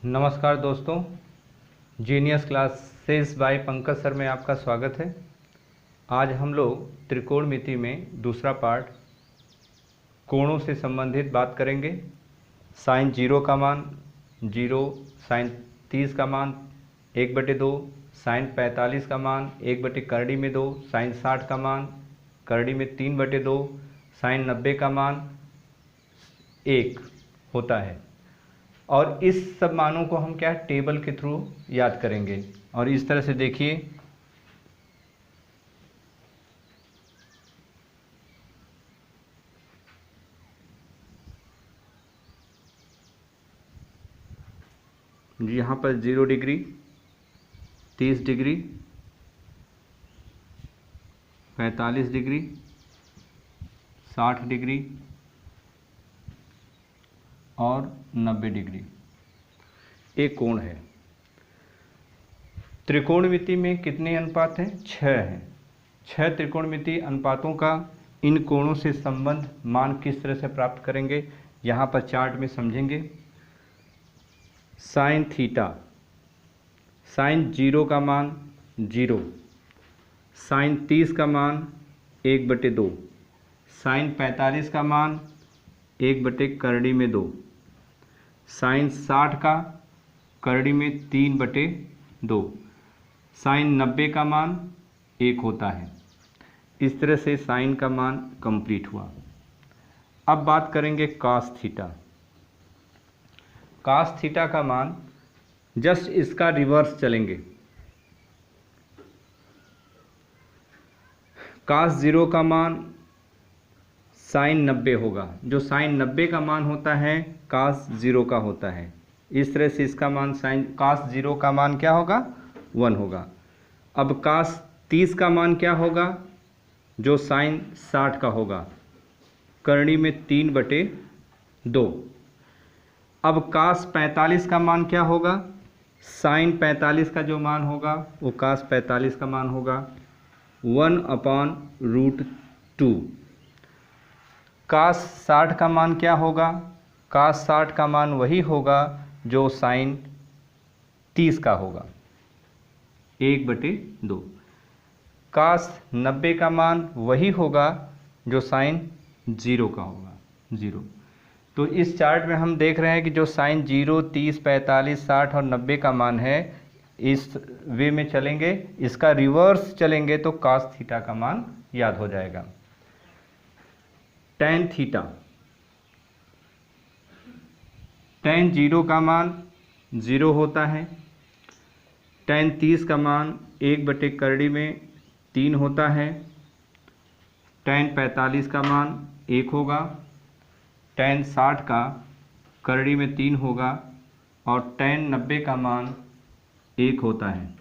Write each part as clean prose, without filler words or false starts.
नमस्कार दोस्तों, genius classes bye Pankaj sir में आपका स्वागत है। आज हम लोग त्रिकोणमिति में दूसरा पार्ट कोणों से संबंधित बात करेंगे। साइन 0 का मान 0, साइन 30 का मान 1/2, साइन 45 का मान 1/2, साइन 60 का मान 3/2, साइन 90 का मान 1 होता है। और इस सब मानों को हम क्या टेबल के थ्रू याद करेंगे। और इस तरह से देखिए, यहाँ पर 0 डिग्री, 30 डिग्री, 45 डिग्री, 60 डिग्री और 90 डिग्री एक कोण है। त्रिकोणमिति में कितने अनुपात हैं? 6 हैं। 6 त्रिकोणमिति अनुपातों का इन कोणों से संबंध मान किस तरह से प्राप्त करेंगे, यहाँ पर चार्ट में समझेंगे। साइन थीटा, साइन 0 का मान 0, साइन 30 का मान 1/2, साइन 45 का मान 1/2, साइन 60 का 3/2, साइन 90 का मान 1 होता है। इस तरह से साइन का मान कंप्लीट हुआ। अब बात करेंगे कास थीटा। कास थीटा का मान जस्ट इसका रिवर्स चलेंगे। कास 0 का मान साइन 90 होगा। जो साइन 90 का मान होता है कास 0 का होता है। इस तरह से इसका मान साइन कास 0 का मान क्या होगा? 1 होगा। अब कास 30 का मान क्या होगा? जो साइन 60 का होगा, करणी में 3/2। अब कास 45 का मान क्या होगा? साइन 45 का जो मान होगा वो कास 45 का मान होगा 1/√2। कास 60 का मान क्या होगा? कास 60 का मान वही होगा जो साइन 30 का होगा, 1/2। कास 90 का मान वही होगा जो साइन 0 का होगा, 0। तो इस चार्ट में हम देख रहे हैं कि जो साइन 0, 30, 45, 60 और 90 का मान है, इस वे में चलेंगे। इसका रिवर्स चलेंगे तो कास थीटा का मान याद हो जाएगा। टैन थीटा, टैन 0 का मान 0 होता है। टैन 30 का मान 1/3 होता है। टैन 45 का मान 1 होगा। टैन 60 का 3 होगा। और टैन 90 का मान 1 होता है,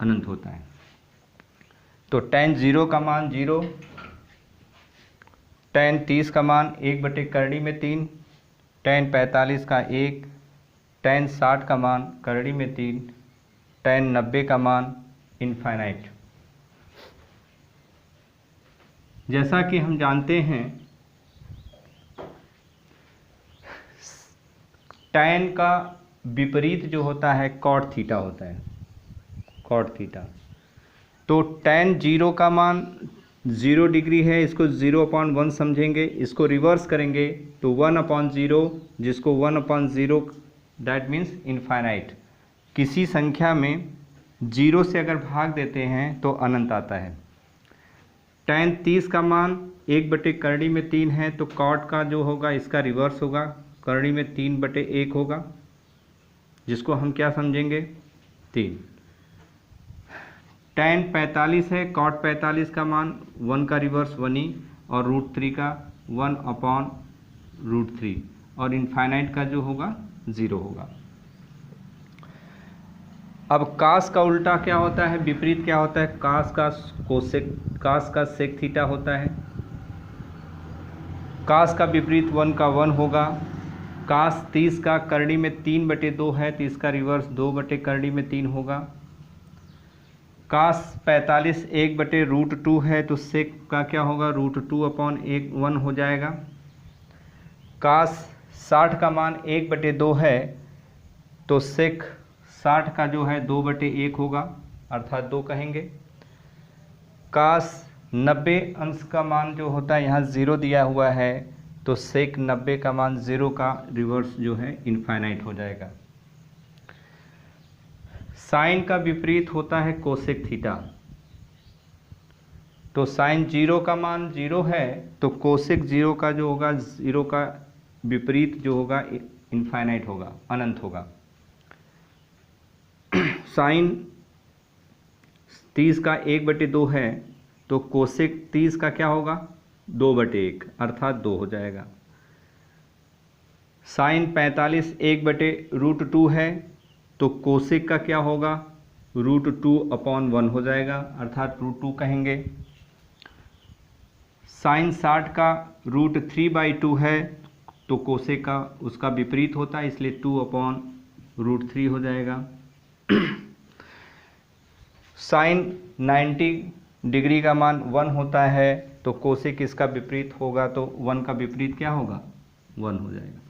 अनंत होता है। तो टैन 0 का मान 0, टैन 30 का मान 1/3, टैन 45 का 1, टैन 60 का मान 3, टैन 90 का मान इनफाइनाइट। जैसा कि हम जानते हैं, टैन का विपरीत जो होता है कॉट थीटा होता है, कॉट थीटा। तो टैन 0 का मान 0 डिग्री है, इसको 0/1 समझेंगे। इसको रिवर्स करेंगे तो 1/0, जिसको 1/0 दैट मीन्स इनफाइनाइट। किसी संख्या में 0 से अगर भाग देते हैं तो अनंत आता है। टैन 30 का मान 1/3 है, तो कॉट का जो होगा इसका रिवर्स होगा, करणी में 3/1 होगा, जिसको हम क्या समझेंगे? 3। टैन 45 है, कॉट 45 का मान 1 का रिवर्स 1 ही, और √3 का 1/√3, और इनफाइनाइट का जो होगा 0 होगा। अब कास का उल्टा क्या होता है, विपरीत क्या होता है? कास का कोसेक, कास का सेक थीटा होता है। कास का विपरीत 1 का 1 होगा। कास 30 का करणी में 3/2 है, तो इसका रिवर्स 2/3 होगा। कास 45 1/√2 है, तो सेक का क्या होगा? √2/1 हो जाएगा। कास 60 का मान 1/2 है तो सेक 60 का जो है 2/1 होगा अर्थात 2 कहेंगे। काश 90 अंश का मान जो होता है यहाँ 0 दिया हुआ है तो सेक 90 का मान 0 का रिवर्स जो है इनफाइनाइट हो जाएगा। साइन का विपरीत होता है कोसेक थीटा। तो साइन 0 का मान 0 है तो कोसेक 0 का जो होगा 0 का विपरीत जो होगा इनफाइनाइट होगा, अनंत होगा। साइन 30 का 1/2 है तो कोसेक 30 का क्या होगा 2/1 अर्थात 2 हो जाएगा। साइन 45 1/√2 है तो कोसेक का क्या होगा √2/1 हो जाएगा अर्थात √2 कहेंगे। साइन 60 का √3/2 है तो कोसेक का उसका विपरीत होता है इसलिए 2/√3 हो जाएगा। साइन 90 डिग्री का मान 1 होता है तो कोसेक इसका विपरीत होगा तो 1 का विपरीत क्या होगा 1 हो जाएगा।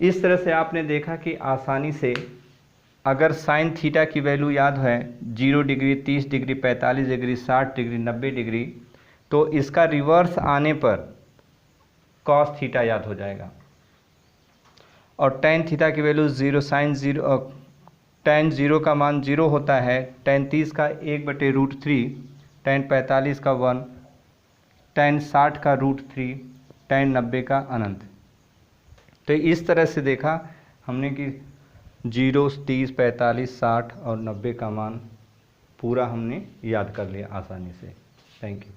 इस तरह से आपने देखा कि आसानी से अगर साइन थीटा की वैल्यू याद है 0 degree, 30 degree, 45 degree, 60 degree, 90 degree, तो इसका रिवर्स आने पर कॉस थीटा याद हो जाएगा। और टेन थीटा की वैल्यू 0, साइन 0, टेन 0 का मान 0 होता है, टेन 30 का 1/√3, टेन 45 का 1, टेन 60 का √3, टेन 90 का अनंत। तो इस तरह से देखा हमने कि 0, 30, 45, 60 और 90 का मान पूरा हमने याद कर लिया आसानी से। Thank you.